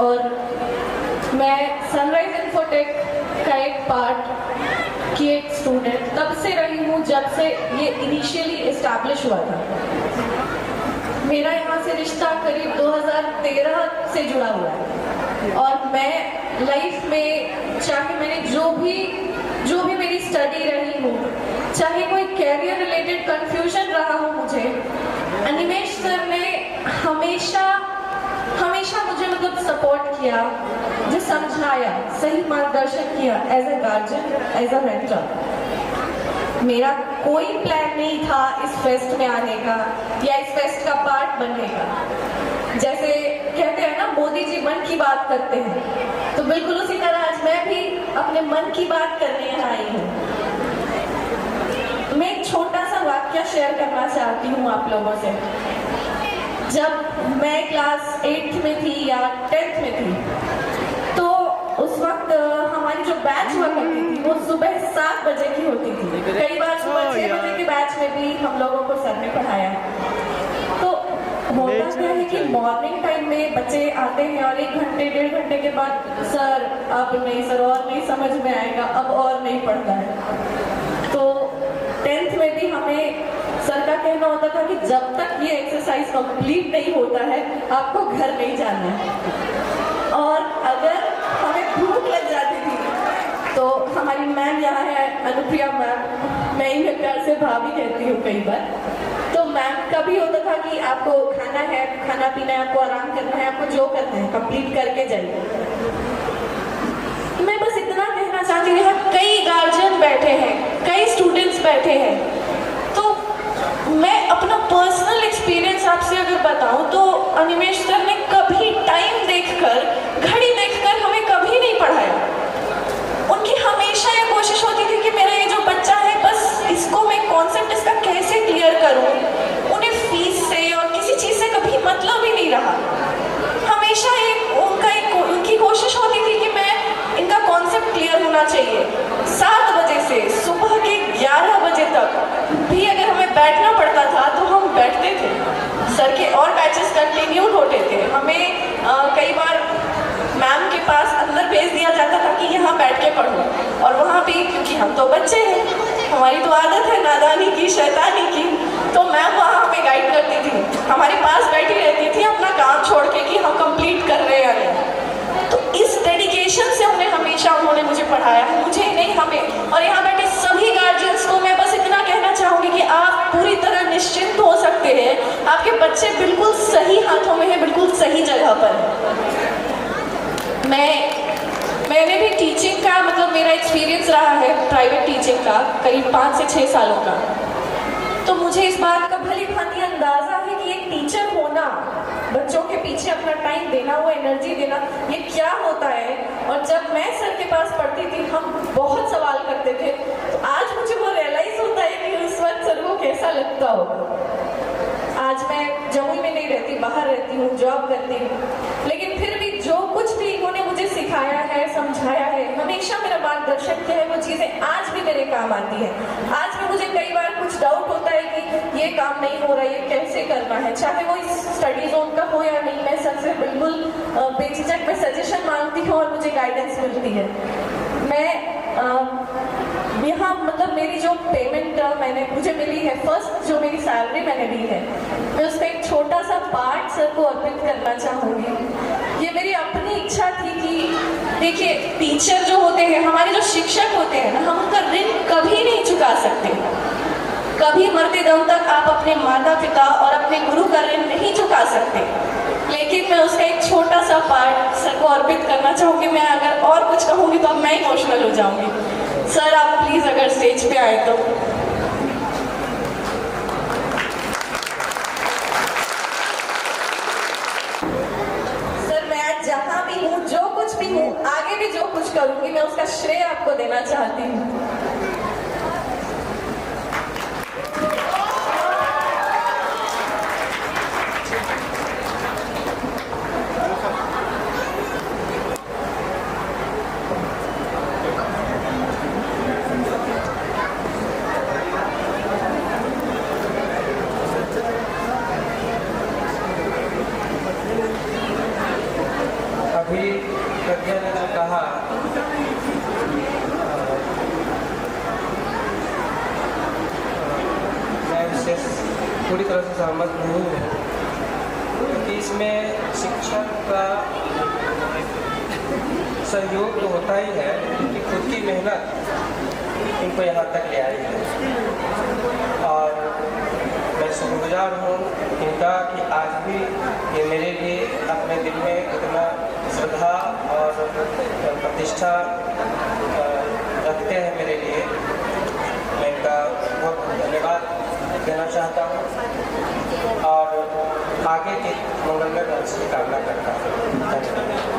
और मैं sunrise infotech का एक पार्ट की एक स्टूडेंट तब से रही हूँ जब से ये इनिशियली इस्टेब्लिश हुआ था। मेरा यहाँ से रिश्ता करीब 2013 से जुड़ा हुआ है और मैं लाइफ में चाहे मैंने जो भी मेरी स्टडी रही हो, चाहे कोई कैरियर रिलेटेड कंफ्यूजन रहा हो मुझे, अनिमेश सर ने हमेशा मुझे मतलब सपोर्ट किया, मुझे समझाया, सही मार्गदर्शन किया as a guardian, as a mentor. मेरा कोई प्लान नहीं था इस फेस्ट में आने का या इस फेस्ट का पार्ट बनने का। जैसे कहते हैं ना, मोदी जी मन की बात करते हैं, तो बिल्कुल उसी तरह आज मैं भी अपने मन की बात करने यहाँ आई हूँ। मैं एक छोटा सा वाक्य शेयर करना चाहती हूँ आप लोगों से। जब मैं क्लास 8th में थी या 10th में थी, तो उस वक्त हमारी जो बैच हुआ करती थी वो सुबह 7 बजे की होती थी। कई बार सुबह 6 बजे के बैच में भी हम लोगों को सर ने पढ़ाया। तो होता क्या है कि मॉर्निंग टाइम में बच्चे आते हैं और 1 घंटे 1.5 घंटे के बाद सर अब नहीं, सर और नहीं समझ में आएगा, अब और नहीं पढ़ता है। तो 10th में भी हमें सर का कहना होता था कि जब तक ये एक्सरसाइज कंप्लीट नहीं होता है आपको घर नहीं जाना है। और अगर हमें भूख लग जाती थी तो हमारी मैम यहाँ है, अनुप्रिया मैम, मैं इन्हें प्यार से भाभी कहती हूँ कई बार, तो मैम का भी होता था कि आपको खाना है, खाना पीना है, आपको आराम करना है, आपको जो करना है कंप्लीट करके जाइए। मैं बस इतना कहना चाहती हूँ, कई गार्जियन बैठे हैं, कई स्टूडेंट्स बैठे हैं, तो मैं अपना पर्सनल एक्सपीरियंस आपसे अगर बताऊं तो अनिमेश सर ने कभी टाइम देखकर, घड़ी देखकर हमें कभी नहीं पढ़ाया। उनकी हमेशा ये कोशिश होती थी कि मेरा ये जो बच्चा है बस इसको मैं कॉन्सेप्ट इसका कैसे क्लियर करूं। उन्हें फीस से और किसी चीज से कभी मतलब ही नहीं रहा। हमेशा उनकी कोशिश होती थी कि मैं इनका कॉन्सेप्ट क्लियर होना चाहिए। 7 बजे से सुबह के 11 बजे तक भी अगर हमें बैठना पड़ता था तो हम बैठते थे। सर के और बैचेस कंटिन्यूड होते थे। हमें कई बार मैम के पास अंदर भेज दिया जाता था कि यहाँ बैठ के पढ़ो, और वहाँ भी क्योंकि हम तो बच्चे हैं, हमारी तो आदत है नादानी की, शैतानी की, तो मैम वहाँ हमें गाइड करती थी, हमारे पास बैठी रहती थी अपना काम छोड़ के कि हम कंप्लीट कर रहे हैं। तो इस डेडिकेशन से उन्होंने मुझे पढ़ाया, मुझे नहीं हमें। और यहाँ बैठे सभी गार्जियंस को मैं बस इतना कहना चाहूँगी कि आप पूरी तरह निश्चिंत हो सकते हैं, आपके बच्चे बिल्कुल सही हाथों में हैं, बिल्कुल सही जगह पर है। मैंने भी टीचिंग का मतलब मेरा एक्सपीरियंस रहा है प्राइवेट टीचिंग का करीब 5 से 6 सालों का। तो मुझे इस बात का भली भांति अंदाजा है कि एक टीचर होना, बच्चों के पीछे अपना टाइम देना, वो एनर्जी देना, ये क्या होता है। और जब मैं सर के पास पढ़ती थी हम बहुत सवाल करते थे, तो आज मुझे वो रियलाइज होता है कि उस वक्त सर को कैसा लगता होगा। आज मैं जमुई में नहीं रहती, बाहर रहती हूँ, जॉब करती हूँ, लेकिन फिर भी जो कुछ भी इन्होंने मुझे सिखाया है, समझाया है, हमेशा मेरा मार्गदर्शन किया है, वो चीज़ें आज भी मेरे काम आती है। आज भी मुझे कई बार कुछ डाउट होता है कि ये काम नहीं हो रहा है, ये कैसे करना है, चाहे वो इस स्टडी जोन का हो या नहीं, मैं सबसे बिल्कुल बेझिझक मैं सजेशन मांगती हूँ और मुझे गाइडेंस मिलती है। मैं यहाँ मतलब मेरी जो पेमेंट मुझे मिली है, फर्स्ट जो मेरी सैलरी मैंने ली है, मैं उसका एक छोटा सा पार्ट सर को अर्पित करना चाहूँगी। ये मेरी अपनी इच्छा थी कि देखिए, टीचर जो होते हैं, हमारे जो शिक्षक होते हैं ना, हम उनका ऋण कभी नहीं चुका सकते। कभी मरते दम तक आप अपने माता पिता और अपने गुरु का ऋण नहीं चुका सकते, लेकिन मैं उसका एक छोटा सा पार्ट सर को अर्पित करना चाहूँगी। मैं अगर और कुछ कहूँगी तो अब मैं इमोशनल हो जाऊँगी। सर आप प्लीज़ अगर स्टेज पे आए तो। सर मैं आज जहाँ भी हूँ, जो कुछ भी हूँ, आगे भी जो कुछ करूँगी, मैं उसका श्रेय आपको देना चाहती हूँ। अभी प्रज्ञा ने जो कहा मैं इससे पूरी तरह से सहमत नहीं हूँ, क्योंकि इसमें शिक्षक का सहयोग तो होता ही है, क्योंकि खुद की मेहनत इनको यहाँ तक ले आई है। और मैं शुक्रगुजार हूँ इनका कि आज भी ये मेरे लिए अपने दिल में इतना श्रद्धा और प्रतिष्ठा रखते हैं मेरे लिए। मैं इनका बहुत धन्यवाद देना चाहता हूँ और आगे के मंगलमय भविष्य की कामना करता हूँ। धन्यवाद।